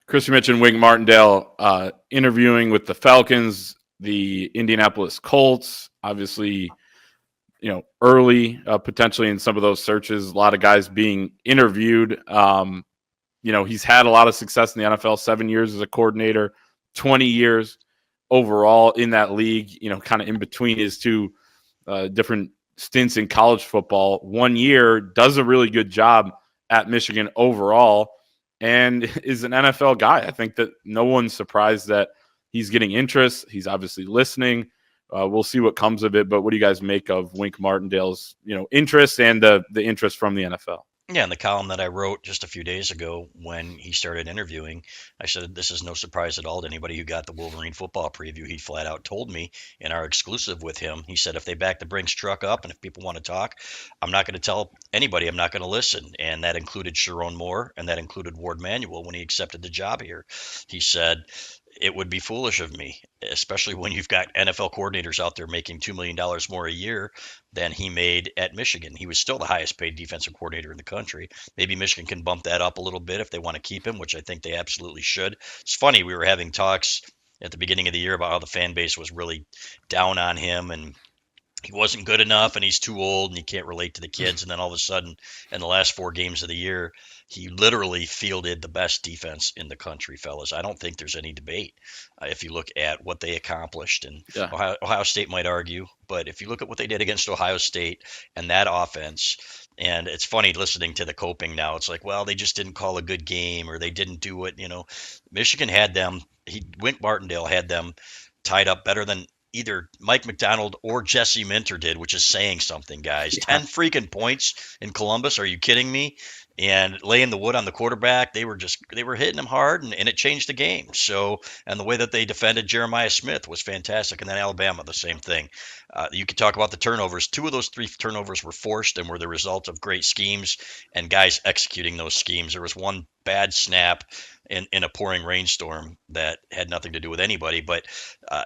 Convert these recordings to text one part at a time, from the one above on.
Chris, you mentioned Wink Martindale interviewing with the Falcons, the Indianapolis Colts. Obviously, early potentially in some of those searches. A lot of guys being interviewed. He's had a lot of success in the NFL. 7 years as a coordinator, 20 years overall in that league. Kind of in between his two different stints in college football. 1 year, does a really good job at Michigan overall, and is an NFL guy. I think that no one's surprised that he's getting interest. He's obviously listening. We'll see what comes of it. But what do you guys make of Wink Martindale's interest and the interest from the NFL? Yeah, in the column that I wrote just a few days ago when he started interviewing, I said this is no surprise at all to anybody who got the Wolverine football preview. He flat out told me in our exclusive with him, he said, if they back the Brinks truck up and if people want to talk, I'm not going to tell anybody, I'm not going to listen. And that included Sharon Moore and that included Ward Manuel when he accepted the job here. He said, it would be foolish of me, especially when you've got NFL coordinators out there making $2 million more a year than he made at Michigan. He was still the highest paid defensive coordinator in the country. Maybe Michigan can bump that up a little bit if they want to keep him, which I think they absolutely should. It's funny, we were having talks at the beginning of the year about how the fan base was really down on him and he wasn't good enough and he's too old and he can't relate to the kids. And then all of a sudden, in the last 4 games of the year, he literally fielded the best defense in the country, fellas. I don't think there's any debate if you look at what they accomplished. And yeah. Ohio State might argue, but if you look at what they did against Ohio State and that offense, and it's funny listening to the coping now. It's like, well, they just didn't call a good game or they didn't do it. Michigan had them. Wink Martindale had them tied up better than either Mike McDonald or Jesse Minter did, which is saying something, guys. Yeah. 10 freaking points in Columbus. Are you kidding me? And laying the wood on the quarterback, they were hitting him hard, and it changed the game. So, and the way that they defended Jeremiah Smith was fantastic. And then Alabama, the same thing. You could talk about the turnovers. 2 of those 3 turnovers were forced and were the result of great schemes and guys executing those schemes. There was one bad snap in a pouring rainstorm that had nothing to do with anybody. But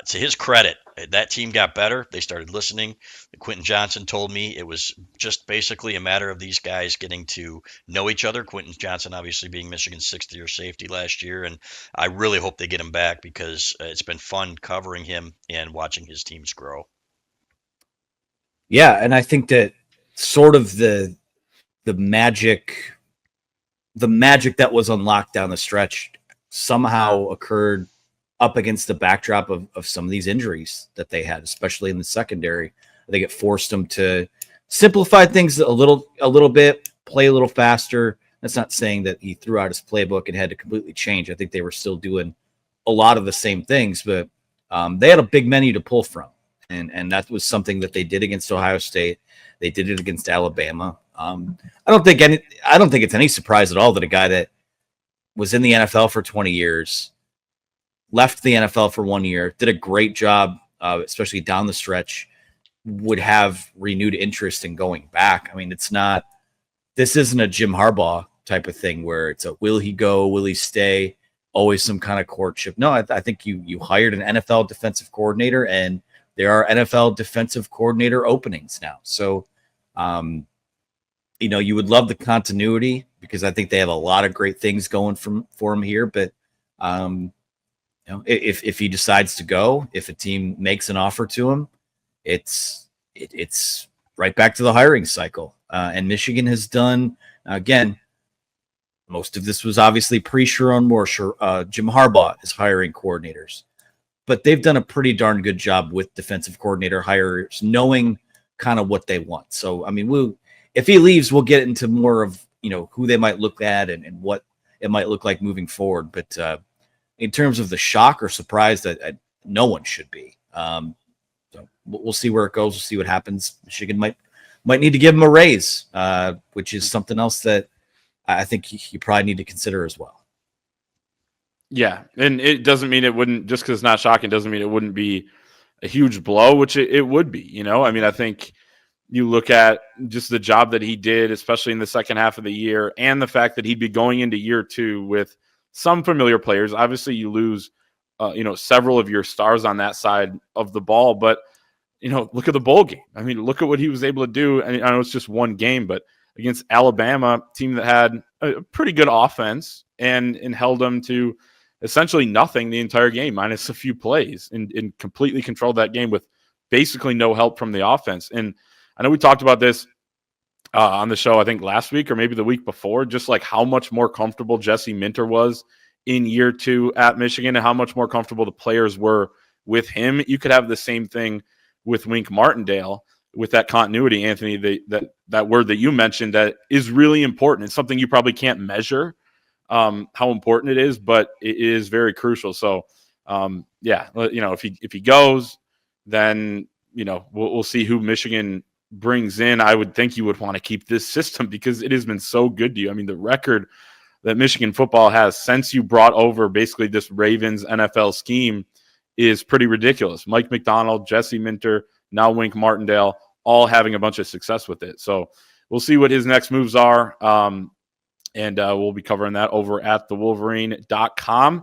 to his credit, that team got better. They started listening. Quentin Johnson told me it was just basically a matter of these guys getting to know each other. Quentin Johnson obviously being Michigan's 6th-year safety last year. And I really hope they get him back because it's been fun covering him and watching his teams grow. Yeah, and I think that sort of the magic that was unlocked down the stretch somehow occurred up against the backdrop of some of these injuries that they had, especially in the secondary. I think it forced them to simplify things a little bit, play a little faster. That's not saying that he threw out his playbook and had to completely change. I think they were still doing a lot of the same things, but they had a big menu to pull from. And that was something that they did against Ohio State. They did it against Alabama. I don't think it's any surprise at all that a guy that was in the NFL for 20 years, left the NFL for 1 year, did a great job, especially down the stretch, would have renewed interest in going back. I mean, this isn't a Jim Harbaugh type of thing where it's a will he go, will he stay, always some kind of courtship. No, I think you hired an NFL defensive coordinator, and there are NFL defensive coordinator openings now. So, you would love the continuity because I think they have a lot of great things going for him here. But, if he decides to go, if a team makes an offer to him, it's right back to the hiring cycle. And Michigan has done, again, most of this was obviously pre-Sharon Moore. Jim Harbaugh is hiring coordinators. But they've done a pretty darn good job with defensive coordinator hires, knowing kind of what they want. So, I mean, if he leaves, we'll get into more of, who they might look at and what it might look like moving forward. But in terms of the shock or surprise, that no one should be. So we'll see where it goes. We'll see what happens. Michigan might need to give him a raise, which is something else that I think you probably need to consider as well. Yeah, and it doesn't mean it wouldn't, just because it's not shocking, doesn't mean it wouldn't be a huge blow, which it would be. I mean, I think you look at just the job that he did, especially in the second half of the year, and the fact that he'd be going into year 2 with some familiar players. Obviously, you lose, several of your stars on that side of the ball, but, look at the bowl game. I mean, look at what he was able to do. And I know it's just one game, but against Alabama, team that had a pretty good offense and held them to essentially nothing the entire game, minus a few plays, and completely controlled that game with basically no help from the offense. And I know we talked about this on the show, I think last week or maybe the week before, just like how much more comfortable Jesse Minter was in year 2 at Michigan and how much more comfortable the players were with him. You could have the same thing with Wink Martindale with that continuity, Anthony, that word that you mentioned that is really important. It's something you probably can't measure how important it is, but it is very crucial. So, if he goes, then, we'll see who Michigan brings in. I would think you would want to keep this system because it has been so good to you. I mean, the record that Michigan football has since you brought over basically this Ravens NFL scheme is pretty ridiculous. Mike McDonald, Jesse Minter, now Wink Martindale, all having a bunch of success with it. So we'll see what his next moves are. And we'll be covering that over at thewolverine.com.